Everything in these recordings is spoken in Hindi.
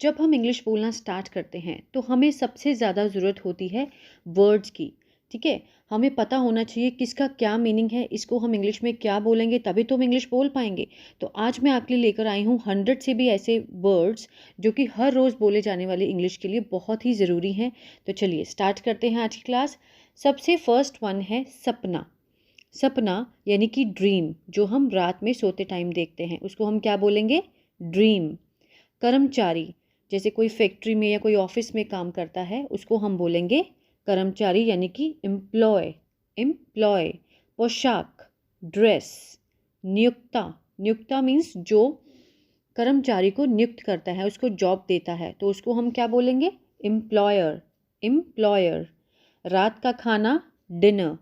जब हम इंग्लिश बोलना स्टार्ट करते हैं तो हमें सबसे ज़्यादा ज़रूरत होती है वर्ड्स की। ठीक है, हमें पता होना चाहिए किसका क्या मीनिंग है, इसको हम इंग्लिश में क्या बोलेंगे, तभी तो हम इंग्लिश बोल पाएंगे। तो आज मैं आपके लिए लेकर आई हूँ 100 से भी ऐसे वर्ड्स जो कि हर रोज़ बोले जाने वाले इंग्लिश के लिए बहुत ही ज़रूरी हैं। तो चलिए स्टार्ट करते हैं आज की क्लास। सबसे फर्स्ट वन है सपना। सपना यानी कि ड्रीम, जो हम रात में सोते टाइम देखते हैं उसको हम क्या बोलेंगे? ड्रीम। कर्मचारी, जैसे कोई फैक्ट्री में या कोई ऑफिस में काम करता है उसको हम बोलेंगे कर्मचारी यानी कि एम्प्लॉय। एम्प्लॉय। पोशाक, ड्रेस। नियुक्ता, नियुक्ता मीन्स जो कर्मचारी को नियुक्त करता है, उसको जॉब देता है, तो उसको हम क्या बोलेंगे? एम्प्लॉयर। एम्प्लॉयर। रात का खाना डिनर।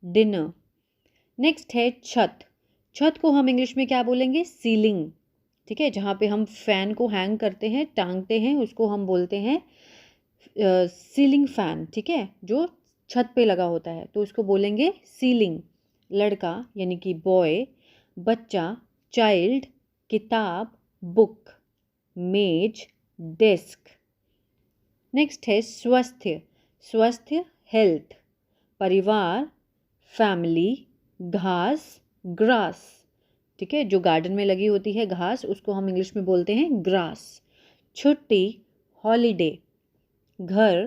डिनर। नेक्स्ट है छत। छत को हम इंग्लिश में क्या बोलेंगे? सीलिंग। ठीक है, जहाँ पे हम फ़ैन को हैंग करते हैं, टांगते हैं, उसको हम बोलते हैं सीलिंग फ़ैन। ठीक है, जो छत पे लगा होता है तो उसको बोलेंगे सीलिंग। लड़का यानी कि बॉय। बच्चा चाइल्ड। किताब बुक। मेज डेस्क। नेक्स्ट है स्वास्थ्य। स्वास्थ्य हेल्थ। परिवार फैमिली। घास ग्रास। ठीक है, जो गार्डन में लगी होती है घास उसको हम इंग्लिश में बोलते हैं ग्रास। छुट्टी हॉलीडे। घर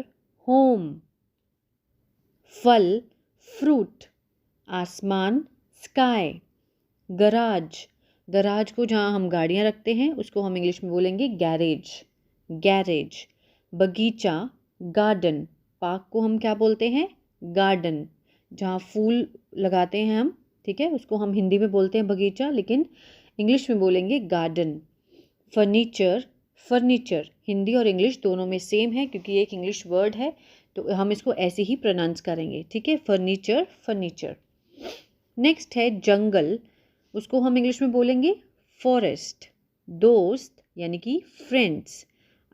होम। फल फ्रूट। आसमान स्काई। गराज, गराज को जहाँ हम गाड़ियाँ रखते हैं उसको हम इंग्लिश में बोलेंगे गैरेज। गैरेज। बगीचा गार्डन। पार्क को हम क्या बोलते हैं? गार्डन। जहाँ फूल लगाते हैं हम, ठीक है, उसको हम हिंदी में बोलते हैं बगीचा, लेकिन इंग्लिश में बोलेंगे गार्डन। फर्नीचर। फर्नीचर हिंदी और इंग्लिश दोनों में सेम है क्योंकि ये एक इंग्लिश वर्ड है, तो हम इसको ऐसे ही प्रोनाउंस करेंगे। ठीक है, फर्नीचर फर्नीचर। नेक्स्ट है जंगल। उसको हम इंग्लिश में बोलेंगे फॉरेस्ट। दोस्त यानी कि फ्रेंड्स।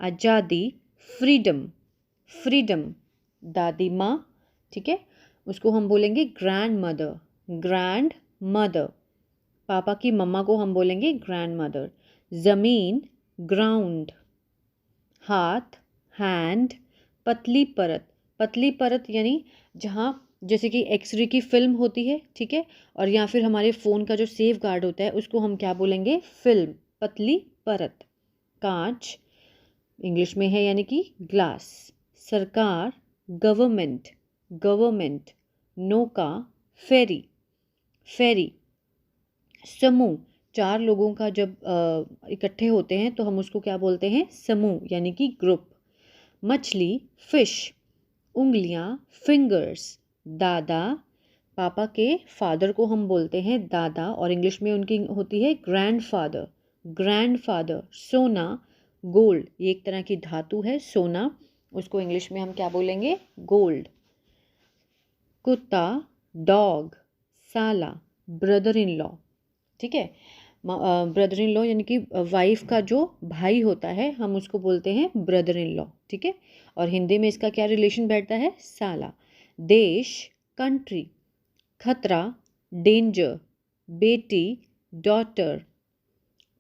आज़ादी फ्रीडम। फ्रीडम। दादी माँ, ठीक है, उसको हम बोलेंगे ग्रैंड मदर। Grand mother. पापा की मम्मा को हम बोलेंगे ग्रैंड मदर। ज़मीन ग्राउंड। हाथ हैंड। पतली परत। पतली परत यानी जहाँ जैसे कि एक्सरे की फिल्म होती है, ठीक है, और या फिर हमारे फ़ोन का जो सेफ गार्ड होता है उसको हम क्या बोलेंगे? फिल्म। पतली परत। कांच इंग्लिश में है यानी कि ग्लास। सरकार गवर्नमेंट। गवर्नमेंट। नौका फेरी। फेरी। समूह, चार लोगों का जब इकट्ठे होते हैं तो हम उसको क्या बोलते हैं? समूह यानी कि ग्रुप। मछली फिश। उंगलियां फिंगर्स। दादा, पापा के फादर को हम बोलते हैं दादा और इंग्लिश में उनकी होती है ग्रैंडफादर। ग्रैंडफादर। सोना गोल्ड, ये एक तरह की धातु है सोना, उसको इंग्लिश में हम क्या बोलेंगे? गोल्ड। कुत्ता डॉग। साला ब्रदर इन लॉ। ठीक है, ब्रदर इन लॉ यानी कि वाइफ का जो भाई होता है हम उसको बोलते हैं ब्रदर इन लॉ। ठीक है, और हिंदी में इसका क्या रिलेशन बैठता है? साला। देश कंट्री। खतरा डेंजर। बेटी डॉटर।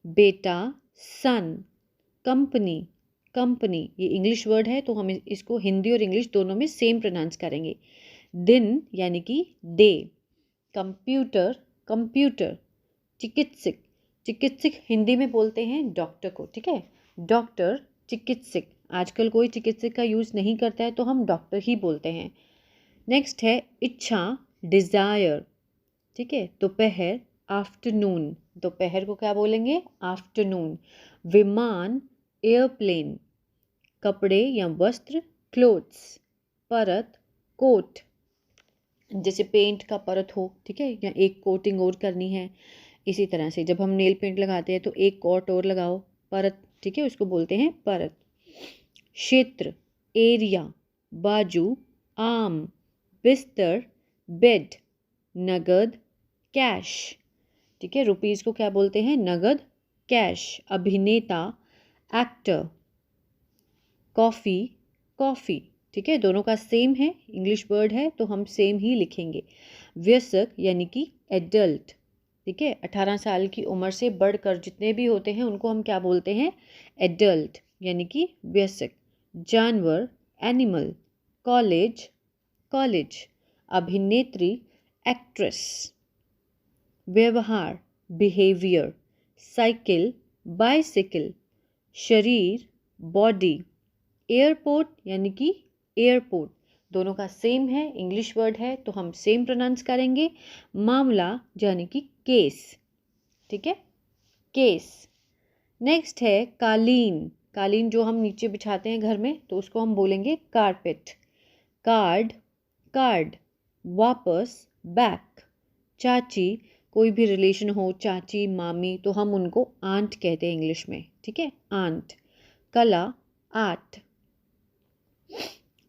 बेटा सन। कंपनी। कंपनी ये इंग्लिश वर्ड है तो हम इसको हिंदी और इंग्लिश दोनों में सेम प्रोनाउंस करेंगे। दिन यानी कि डे। Computer computer. चिकित्सक, चिकित्सक हिंदी में बोलते हैं डॉक्टर को। ठीक है, डॉक्टर चिकित्सक। आजकल कोई चिकित्सक का यूज़ नहीं करता है तो हम डॉक्टर ही बोलते हैं। नेक्स्ट है इच्छा डिज़ायर। ठीक है, दोपहर आफ्टरनून। दोपहर को क्या बोलेंगे? आफ्टरनून। विमान एयरप्लेन। कपड़े या वस्त्र क्लोथ्स। परत कोट, जैसे पेंट का परत हो, ठीक है, या एक कोटिंग और करनी है। इसी तरह से जब हम नेल पेंट लगाते हैं तो एक कोट और लगाओ, परत, ठीक है, उसको बोलते हैं परत। क्षेत्र एरिया। बाजू आर्म। बिस्तर बेड। नगद कैश। ठीक है, रुपीज़ को क्या बोलते हैं? नगद कैश। अभिनेता एक्टर। Coffee coffee. ठीक है, दोनों का सेम है, इंग्लिश वर्ड है तो हम सेम ही लिखेंगे। वयस्क यानी कि एडल्ट। ठीक है, 18 साल की उम्र से बढ़कर जितने भी होते हैं उनको हम क्या बोलते हैं? एडल्ट। यानी कि वयस्क, जानवर एनिमल, कॉलेज कॉलेज, अभिनेत्री एक्ट्रेस, व्यवहार बिहेवियर, साइकिल बाइसिकल, शरीर बॉडी, एयरपोर्ट यानी कि एयरपोर्ट, दोनों का सेम है, इंग्लिश वर्ड है तो हम सेम प्रोनाउंस करेंगे। मामला यानी कि केस, ठीक है, केस। नेक्स्ट है कालीन, कालीन जो हम नीचे बिछाते हैं घर में तो उसको हम बोलेंगे कारपेट। कार्ड कार्ड, वापस बैक, चाची, कोई भी रिलेशन हो, चाची मामी, तो हम उनको आंट कहते हैं इंग्लिश में, ठीक है, आंट। कला आर्ट,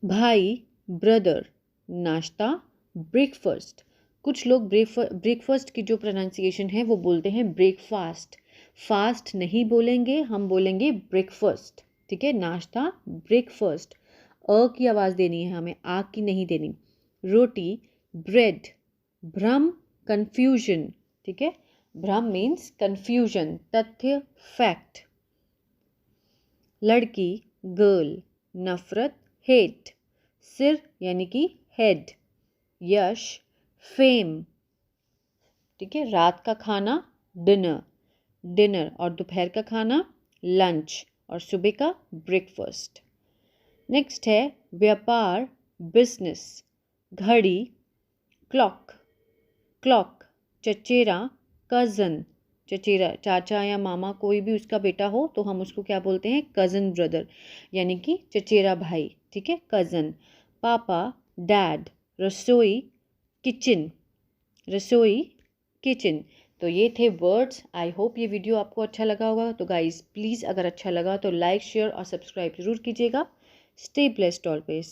भाई ब्रदर, नाश्ता ब्रेकफास्ट। कुछ लोग ब्रेकफास्ट की जो प्रोनाउंसिएशन है वो बोलते हैं ब्रेकफास्ट, फास्ट नहीं बोलेंगे, हम बोलेंगे ब्रेकफास्ट, ठीक है, नाश्ता ब्रेकफास्ट। की आवाज़ देनी है हमें, आ की नहीं देनी। रोटी ब्रेड, भ्रम कंफ्यूजन, ठीक है, भ्रम मीन्स कंफ्यूजन, तथ्य फैक्ट। लड़की गर्ल, नफरत हेट, सिर यानी कि हेड, यश फेम, ठीक है, रात का खाना डिनर, डिनर और दोपहर का खाना लंच और सुबह का ब्रेकफास्ट। नेक्स्ट है व्यापार बिजनेस, घड़ी क्लॉक, क्लॉक, चचेरा कज़न, चचेरा चाचा या मामा कोई भी उसका बेटा हो तो हम उसको क्या बोलते हैं, कज़न ब्रदर यानी कि चचेरा भाई, ठीक है, कज़न। पापा डैड, रसोई किचन, रसोई किचन। तो ये थे वर्ड्स। आई होप ये वीडियो आपको अच्छा लगा होगा। तो गाइज प्लीज़ अगर अच्छा लगा तो लाइक शेयर और सब्सक्राइब ज़रूर कीजिएगा। Stay blessed always.